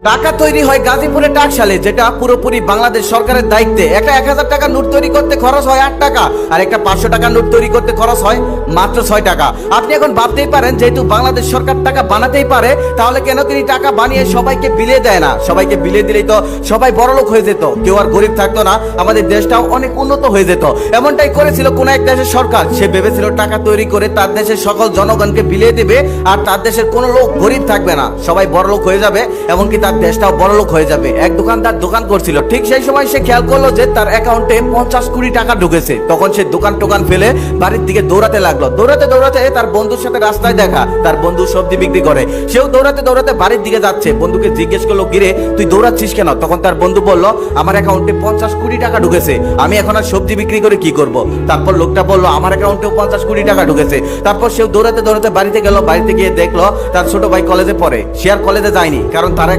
টাকা তৈরি হয় গাজীপুরে টাকশালে, যেটা পুরোপুরি বাংলাদেশ সরকারের দায়িত্বে। একটা 1000 টাকা নোট তৈরি করতে খরচ হয় 8 টাকা, আর একটা 500 টাকা নোট তৈরি করতে খরচ হয় মাত্র 6 টাকা। আপনি এখন ভাবতেই পারেন, যেহেতু বাংলাদেশ সরকার টাকা বানাতেই পারে, তাহলে কেন তিনি টাকা বানিয়ে সবাইকে বিলিয়ে দেয় না? সবাইকে বিলিয়ে দিলেই তো সবাই বড়লোক হয়ে যেত, কেউ আর গরিব থাকতো না, আমাদের দেশটাও অনেক উন্নত হয়ে যেত। এমনটাই করেছিল কোন এক দেশের সরকার। সে ভেবেছিল টাকা তৈরি করে তার দেশের সকল জনগণকে বিলিয়ে দিবে, আর তার দেশের কোনো লোক গরিব থাকবে না, সবাই বড়লোক হয়ে যাবে, এমনকি তার দেশটাও বড়লোক হয়ে যাবে। এক দোকানদার দোকান করছিল, ঠিক সেই সময় সে খেয়াল করলো যে তার অ্যাকাউন্টে 50 কোটি টাকা ঢুকেছে। তখন সে দোকান টোকান ফেলে বাড়ির দিকে দৌড়াতে লাগলো। দৌড়াতে দৌড়াতে তার বন্ধুর সাথে রাস্তায় দেখা, তার বন্ধু সবজি বিক্রি করে, সেও দৌড়াতে দৌড়াতে বাড়ির দিকে যাচ্ছে। বন্ধুকে জিজ্ঞেস করলো, গিরে তুই দৌড়াচ্ছিস কেন? তখন তার বন্ধু বলল, আমার অ্যাকাউন্টে 50 কোটি টাকা ঢুকেছে, আমি এখন আর সবজি বিক্রি করে কি করব? তারপর লোকটা বলল, আমার অ্যাকাউন্টেও 50 কোটি টাকা ঢুকেছে। তারপর সেও দৌড়াতে দৌড়াতে বাড়িতে গেল। বাড়িতে গিয়ে দেখলো তার ছোট ভাই কলেজে পড়ে। সে আর কলেজে যায়নি, কারণ তার